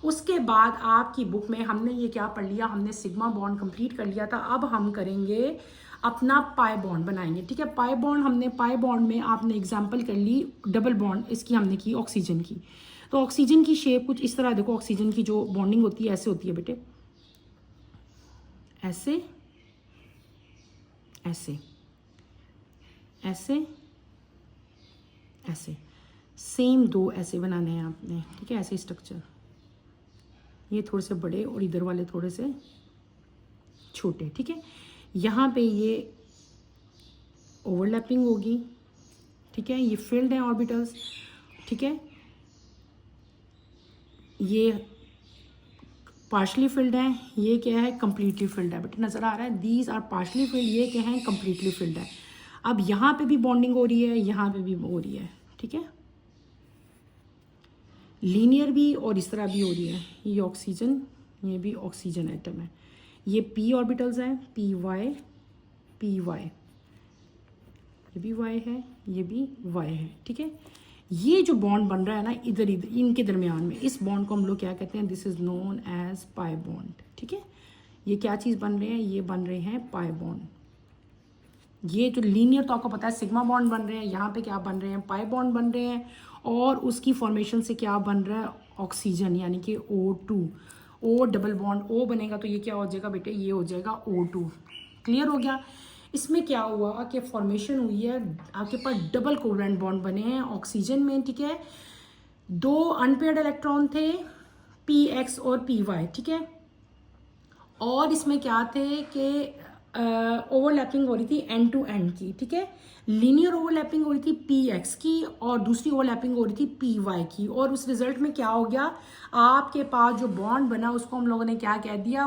उसके बाद आपकी बुक में हमने ये क्या पढ़ लिया, हमने सिग्मा बॉन्ड कंप्लीट कर लिया था। अब हम करेंगे अपना पाई बॉन्ड बनाएंगे, ठीक है। पाई बॉन्ड, हमने पाई बॉन्ड में आपने एग्जांपल कर ली डबल बॉन्ड, इसकी हमने की ऑक्सीजन की। तो ऑक्सीजन की शेप कुछ इस तरह, देखो ऑक्सीजन की जो बॉन्डिंग होती है ऐसे होती है बेटे, ऐसे ऐसे ऐसे ऐसे, सेम 2 ऐसे बनाने हैं आपने, ठीक है। ऐसे स्ट्रक्चर, ये थोड़े से बड़े और इधर वाले थोड़े से छोटे, ठीक है। यहाँ पे ये ओवरलैपिंग होगी, ठीक है, ये फिल्ड है ऑर्बिटल्स, ठीक है, ये पार्शली फिल्ड है, ये क्या है कंप्लीटली फिल्ड है। बेटा नज़र आ रहा है, दीज आर पार्शली फिल्ड, ये क्या है कंप्लीटली फिल्ड है। अब यहाँ पे भी बॉन्डिंग हो रही है, यहाँ पे भी हो रही है, ठीक है, लीनियर भी और इस तरह भी हो रही है। ये ऑक्सीजन, ये भी ऑक्सीजन एटम है, ये पी ऑर्बिटल्स हैं, पी वाई, ये भी वाई है, ये भी वाई है, ठीक है। ये जो बॉन्ड बन रहा है ना इधर इधर इनके दरमियान में, इस बॉन्ड को हम लोग क्या कहते हैं, this is known as pi bond, ठीक है। ये क्या चीज़ बन रहे हैं, ये बन रहे हैं पाई बॉन्ड। ये जो लीनियर तो आपको पता है सिग्मा बॉन्ड बन रहे हैं, यहाँ पे क्या बन रहे हैं, पाई बॉन्ड बन रहे हैं, और उसकी फॉर्मेशन से क्या बन रहा है, ऑक्सीजन, यानी कि O2, O double bond O बनेगा तो ये क्या हो जाएगा बेटे, ये हो जाएगा O2। क्लियर हो गया। इसमें क्या हुआ कि फॉर्मेशन हुई है, आपके पास डबल कोवलेंट बॉन्ड बने हैं ऑक्सीजन में, ठीक है। 2 अनपेयर्ड इलेक्ट्रॉन थे, Px और Py, ठीक है। और इसमें क्या थे कि ओवरलैपिंग हो रही थी एंड टू एंड की, ठीक है। लीनियर ओवरलैपिंग हो रही थी Px की और दूसरी ओवरलैपिंग हो रही थी Py की, और उस रिजल्ट में क्या हो गया, आपके पास जो बॉन्ड बना उसको हम लोगों ने क्या कह दिया,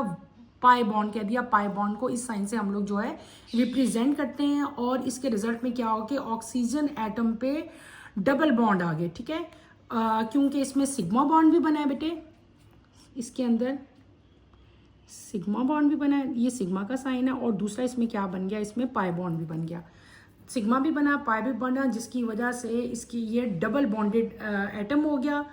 पाई बॉन्ड कह दिया। पाई बॉन्ड को इस साइन से हम लोग जो है रिप्रेजेंट करते हैं, और इसके रिजल्ट में क्या हो कि ऑक्सीजन एटम पे डबल बॉन्ड आ गए, ठीक है। क्योंकि इसमें सिग्मा बॉन्ड भी बना है बेटे, इसके अंदर सिग्मा बॉन्ड भी बना है, ये सिग्मा का साइन है, और दूसरा इसमें क्या बन गया, इसमें पाई बॉन्ड भी बन गया, सिग्मा भी बना पाई भी बना, जिसकी वजह से इसकी ये डबल बॉन्डेड एटम हो गया।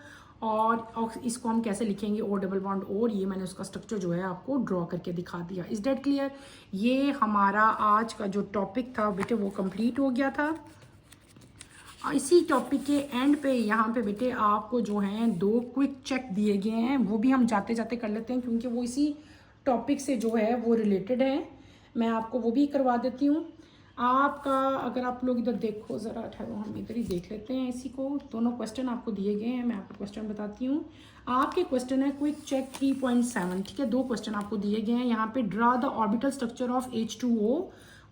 और इसको हम कैसे लिखेंगे, ओ डबल बॉन्ड, और ये मैंने उसका स्ट्रक्चर जो है आपको ड्रॉ करके दिखा दिया। Is that clear. ये हमारा आज का जो टॉपिक था बेटे वो कंप्लीट हो गया था। इसी टॉपिक के एंड पे यहाँ पे बेटे आपको जो है 2 क्विक चेक दिए गए हैं, वो भी हम जाते जाते कर लेते हैं क्योंकि वो इसी टॉपिक से जो है वो रिलेटेड है। मैं आपको वो भी करवा देती हूँ। आपका अगर आप लोग इधर देखो ज़रा, ठहरो हम इधर ही देख लेते हैं इसी को। दोनों क्वेश्चन आपको दिए गए हैं, मैं आपको क्वेश्चन बताती हूँ। आपके क्वेश्चन है क्विक चेक 3.7, ठीक है। 2 क्वेश्चन आपको दिए गए हैं यहाँ पे। Draw the orbital structure of H2O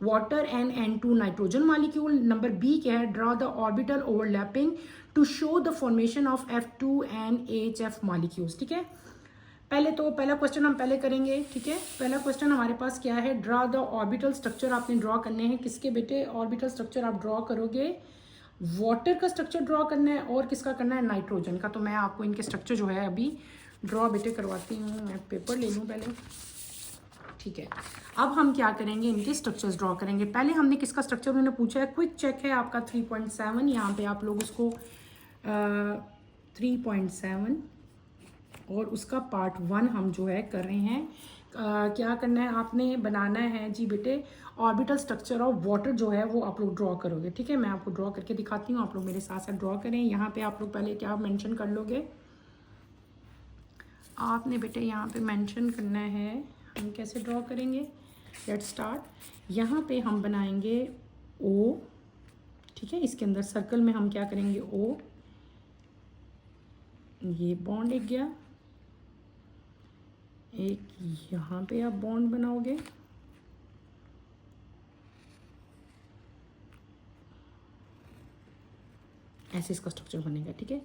water and N2 nitrogen molecule. Number B क्या है, draw the orbital overlapping to show the formation of F2 and HF molecules, ठीक है। पहला क्वेश्चन हम पहले करेंगे, ठीक है। पहला क्वेश्चन हमारे पास क्या है, ड्रा द ऑर्बिटल स्ट्रक्चर आपने ड्रॉ करने हैं। किसके बेटे ऑर्बिटल स्ट्रक्चर आप ड्रॉ करोगे, वाटर का स्ट्रक्चर ड्रॉ करना है और किसका करना है, नाइट्रोजन का। तो मैं आपको इनके स्ट्रक्चर जो है अभी ड्रॉ बेटे करवाती हूँ। मैं पेपर ले लूँ पहले, ठीक है। अब हम क्या करेंगे, इनके स्ट्रक्चर्स ड्रॉ करेंगे। पहले हमने किसका स्ट्रक्चर उन्होंने पूछा है, क्विक चेक है आपका 3.7। यहाँ पे आप लोग उसको 3.7 और उसका पार्ट 1 हम जो है कर रहे हैं। क्या करना है, आपने बनाना है जी बेटे ऑर्बिटल स्ट्रक्चर ऑफ वाटर जो है वो आप लोग ड्रॉ करोगे, ठीक है। मैं आपको ड्रॉ करके दिखाती हूँ, आप लोग मेरे साथ साथ ड्रॉ करें। यहाँ पे आप लोग पहले क्या मेंशन कर लोगे, आपने बेटे यहाँ पे मेंशन करना है। हम कैसे ड्रॉ करेंगे, लेट्स स्टार्ट। यहाँ पे हम बनाएंगे O, ठीक है। इसके अंदर सर्कल में हम क्या करेंगे, O, ये बॉन्ड एक गया, एक यहाँ पे आप बॉन्ड बनाओगे, ऐसे इसका स्ट्रक्चर बनेगा, ठीक है।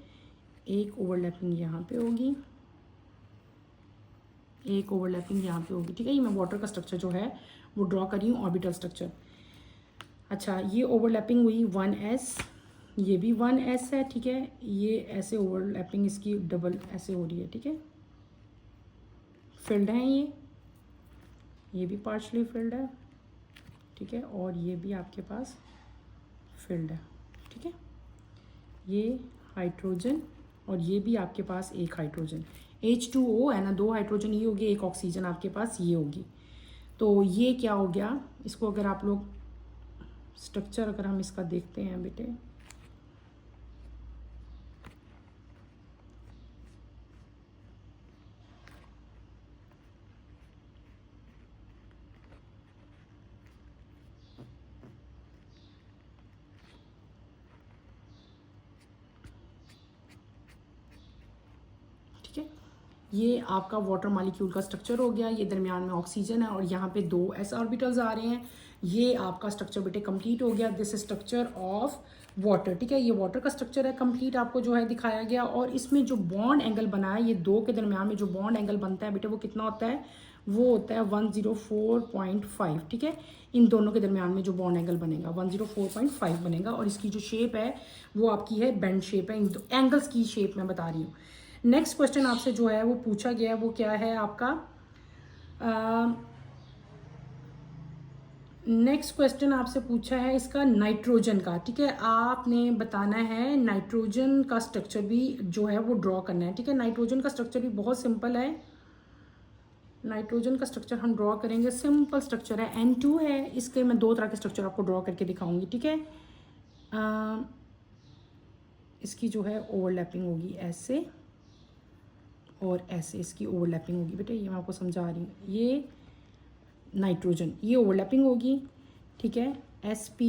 एक ओवरलैपिंग यहाँ पे होगी, एक ओवरलैपिंग यहाँ पे होगी, ठीक है। ये मैं वाटर का स्ट्रक्चर जो है वो ड्रॉ कर रही हूँ, ऑर्बिटल स्ट्रक्चर। अच्छा, ये ओवरलैपिंग हुई 1s, ये भी 1s है, ठीक है। ये ऐसे ओवरलैपिंग इसकी डबल ऐसे हो रही है, ठीक है। फिल्ड है ये भी पार्शली फिल्ड है, ठीक है। और ये भी आपके पास फिल्ड है, ठीक है। ये हाइड्रोजन और ये भी आपके पास एक हाइड्रोजन, H2O है ना, 2 हाइड्रोजन ये होगी, एक ऑक्सीजन आपके पास ये होगी। तो ये क्या हो गया, इसको अगर आप लोग स्ट्रक्चर अगर हम इसका देखते हैं बेटे, ठीक है। ये आपका वाटर मॉलिक्यूल का स्ट्रक्चर हो गया, ये दरमियान में ऑक्सीजन है और यहाँ पे 2 s ऑर्बिटल्स आ रहे हैं। ये आपका स्ट्रक्चर बेटे कंप्लीट हो गया। दिस स्ट्रक्चर ऑफ वाटर, ठीक है, ये वाटर का स्ट्रक्चर है, कंप्लीट आपको जो है दिखाया गया। और इसमें जो बॉन्ड एंगल बना है, ये दो के दरमियान में जो बॉन्ड एंगल बनता है बेटे वो कितना होता है, वो होता है 104.5, ठीक है। इन दोनों के दरमियान में जो बॉन्ड एंगल बनेगा 104.5 बनेगा। और इसकी जो शेप है वो आपकी है बेंड शेप है, इन एंगल्स की शेप मैं बता रही हूँ। नेक्स्ट क्वेश्चन आपसे जो है वो पूछा गया है, वो क्या है आपका, नेक्स्ट क्वेश्चन आपसे पूछा है इसका नाइट्रोजन का, ठीक है। आपने बताना है नाइट्रोजन का स्ट्रक्चर भी जो है वो ड्रॉ करना है, ठीक है। नाइट्रोजन का स्ट्रक्चर भी बहुत सिंपल है। नाइट्रोजन का स्ट्रक्चर हम ड्रॉ करेंगे, सिंपल स्ट्रक्चर है, N2 है। इसके मैं दो तरह के स्ट्रक्चर आपको ड्रॉ करके दिखाऊंगी, ठीक है। इसकी जो है ओवरलैपिंग होगी ऐसे और ऐसे, इसकी ओवरलैपिंग होगी बेटे, ये मैं आपको समझा रही हूँ। ये नाइट्रोजन, ये ओवरलैपिंग होगी, ठीक है। SP,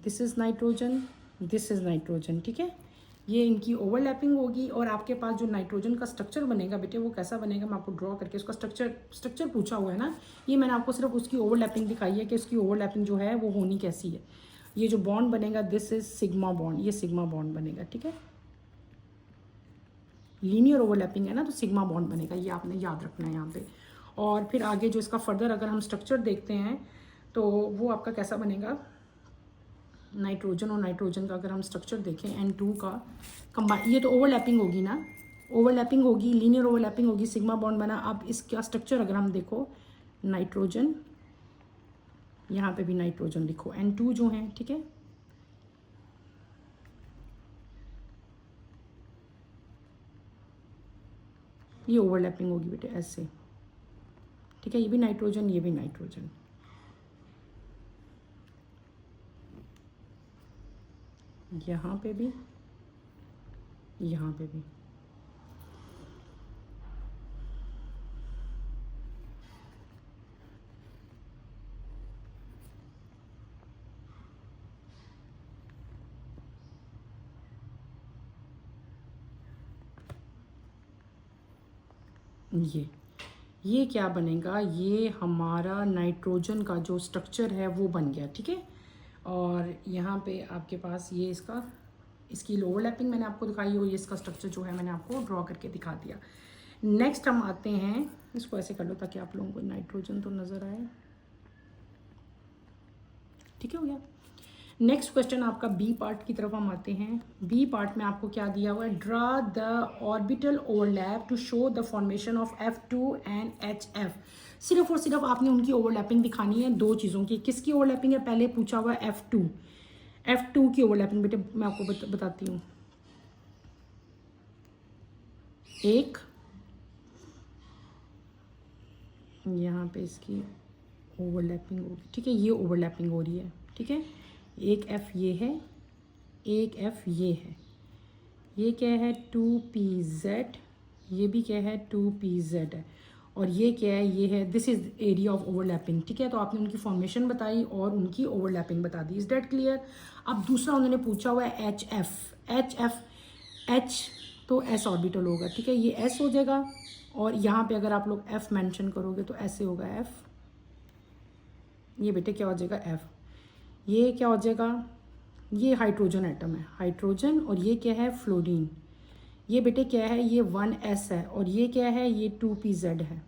this is nitrogen, this is nitrogen, ठीक है। ये इनकी ओवरलैपिंग होगी। और आपके पास जो नाइट्रोजन का स्ट्रक्चर बनेगा बेटे वो कैसा बनेगा, मैं आपको ड्रॉ करके उसका स्ट्रक्चर पूछा हुआ है ना, ये मैंने आपको सिर्फ उसकी ओवरलैपिंग दिखाई है कि उसकी ओवरलैपिंग जो है वो होनी कैसी है। ये जो बॉन्ड बनेगा दिस इज सिग्मा बॉन्ड, ये सिग्मा बॉन्ड बनेगा, ठीक है। लीनियर ओवरलैपिंग है ना तो सिग्मा बॉन्ड बनेगा, ये आपने याद रखना है यहाँ पे। और फिर आगे जो इसका फर्दर अगर हम स्ट्रक्चर देखते हैं तो वो आपका कैसा बनेगा, नाइट्रोजन और नाइट्रोजन का अगर हम स्ट्रक्चर देखें N2 का कंबाइन, ये तो ओवरलैपिंग होगी ना, ओवरलैपिंग होगी, लीनियर ओवरलैपिंग होगी, सिग्मा बॉन्ड बना। अब इसका स्ट्रक्चर अगर हम देखो, नाइट्रोजन, यहाँ पे भी नाइट्रोजन लिखो, N2 जो है, ठीक है। ये ओवरलैपिंग होगी बेटे ऐसे, ठीक है। ये भी नाइट्रोजन, ये भी नाइट्रोजन, यहाँ पे भी, यहाँ पे भी। ये क्या बनेगा, ये हमारा नाइट्रोजन का जो स्ट्रक्चर है वो बन गया, ठीक है। और यहाँ पे आपके पास ये इसकी ओवरलैपिंग मैंने आपको दिखाई हो, ये इसका स्ट्रक्चर जो है मैंने आपको ड्रॉ करके दिखा दिया। नेक्स्ट हम आते हैं, इसको ऐसे कर लो ताकि आप लोगों को नाइट्रोजन तो नज़र आए, ठीक है, हो गया। नेक्स्ट क्वेश्चन आपका बी पार्ट की तरफ हम आते हैं। बी पार्ट में आपको क्या दिया हुआ है, draw the orbital overlap to show the formation of F2 and HF। सिर्फ और सिर्फ आपने उनकी ओवरलैपिंग दिखानी है, दो चीज़ों की। किसकी ओवरलैपिंग है, पहले पूछा हुआ है F2 की ओवरलैपिंग बेटे मैं आपको बताती हूँ। एक यहाँ पे इसकी ओवरलैपिंग होगी, ठीक है, ये ओवरलैपिंग हो रही है, ठीक है। एक F ये है, एक F ये है, ये क्या है 2PZ, ये भी क्या है 2PZ है, और ये क्या है, ये है, this is area of overlapping, ठीक है। तो आपने उनकी फॉर्मेशन बताई और उनकी ओवरलैपिंग बता दी, इज दैट क्लियर। अब दूसरा उन्होंने पूछा हुआ है H तो S ऑर्बिटल होगा, ठीक है, ये S हो जाएगा। और यहाँ पे अगर आप लोग F मेंशन करोगे तो ऐसे होगा F, ये बेटे क्या हो जाएगा F, ये क्या हो जाएगा, ये हाइड्रोजन एटम है, हाइड्रोजन, और ये क्या है फ्लोरीन, ये बेटे क्या है, ये 1S है, और ये क्या है, ये 2PZ है,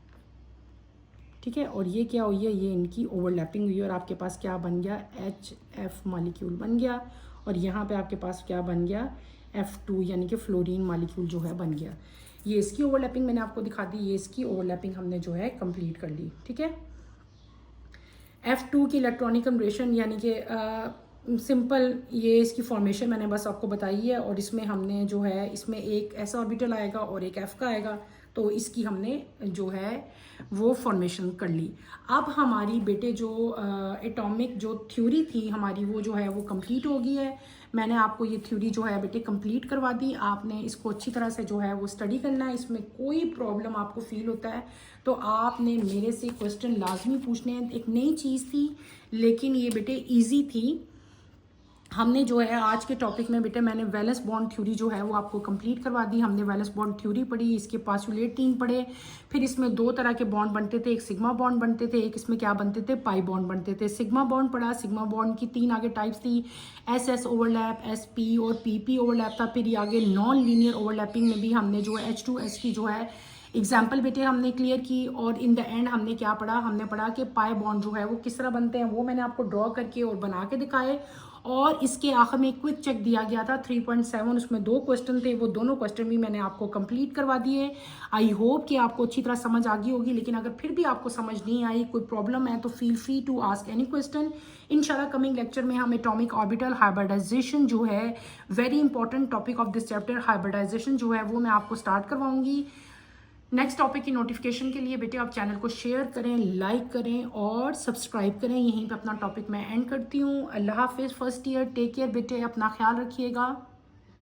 ठीक है। और ये क्या हुई है, ये इनकी ओवरलैपिंग हुई और आपके पास क्या बन गया, HF मॉलिक्यूल बन गया। और यहाँ पे आपके पास क्या बन गया, F2 यानी कि फ्लोरीन मॉलिक्यूल जो है बन गया। ये इसकी ओवरलैपिंग मैंने आपको दिखा दी, ये इसकी ओवरलैपिंग हमने जो है कंप्लीट कर ली, ठीक है। F2 की इलेक्ट्रॉनिक कन्वर्जन यानी कि सिंपल ये इसकी फॉर्मेशन मैंने बस आपको बताई है। और इसमें हमने जो है, इसमें एक ऐसा ऑर्बिटल आएगा और एक F का आएगा, तो इसकी हमने जो है वो फॉर्मेशन कर ली। अब हमारी बेटे जो एटॉमिक जो थ्योरी थी हमारी, वो जो है वो कंप्लीट हो गई है। मैंने आपको ये थ्योरी जो है बेटे कंप्लीट करवा दी। आपने इसको अच्छी तरह से जो है वो स्टडी करना है। इसमें कोई प्रॉब्लम आपको फील होता है तो आपने मेरे से क्वेश्चन लाजमी पूछने हैं। एक नई चीज़ थी लेकिन ये बेटे ईजी थी, हमने जो है आज के टॉपिक में बेटे मैंने वैलेंस बॉन्ड थ्योरी जो है वो आपको कंप्लीट करवा दी। हमने वैलेंस बॉन्ड थ्योरी पढ़ी, इसके पास्टुलेट 3 पढ़े, फिर इसमें 2 तरह के बॉन्ड बनते थे, एक सिग्मा बॉन्ड बनते थे, एक इसमें क्या बनते थे, पाई बॉन्ड बनते थे। सिग्मा बॉन्ड पढ़ा, सिग्मा बॉन्ड की 3 आगे टाइप्स थी, SS ओवरलैप, SP और PP ओवरलैप था। फिर ये आगे नॉन लीनियर ओवरलैपिंग में भी हमने जो है H2S की जो है एग्जाम्पल बेटे हमने क्लियर की। और इन द एंड हमने क्या पढ़ा, हमने पढ़ा कि पाई बॉन्ड जो है वो किस तरह बनते हैं, वो मैंने आपको ड्रॉ करके और बना के दिखाए। और इसके आखिर में क्विक चेक दिया गया था 3.7, उसमें 2 क्वेश्चन थे, वो दोनों क्वेश्चन भी मैंने आपको कंप्लीट करवा दिए। आई होप कि आपको अच्छी तरह समझ आ गई होगी, लेकिन अगर फिर भी आपको समझ नहीं आई, कोई प्रॉब्लम है, तो feel free to ask any question. इंशाल्लाह कमिंग लेक्चर में हम एटॉमिक ऑर्बिटल हाइब्रिडाइजेशन जो है, very important topic of this chapter, hybridization जो है वो मैं आपको स्टार्ट करवाऊंगी। नेक्स्ट टॉपिक की नोटिफिकेशन के लिए बेटे आप चैनल को शेयर करें, लाइक करें और सब्सक्राइब करें। यहीं पे अपना टॉपिक मैं एंड करती हूँ। अल्लाह हाफिज़। फर्स्ट ईयर टेक केयर बेटे, अपना ख्याल रखिएगा।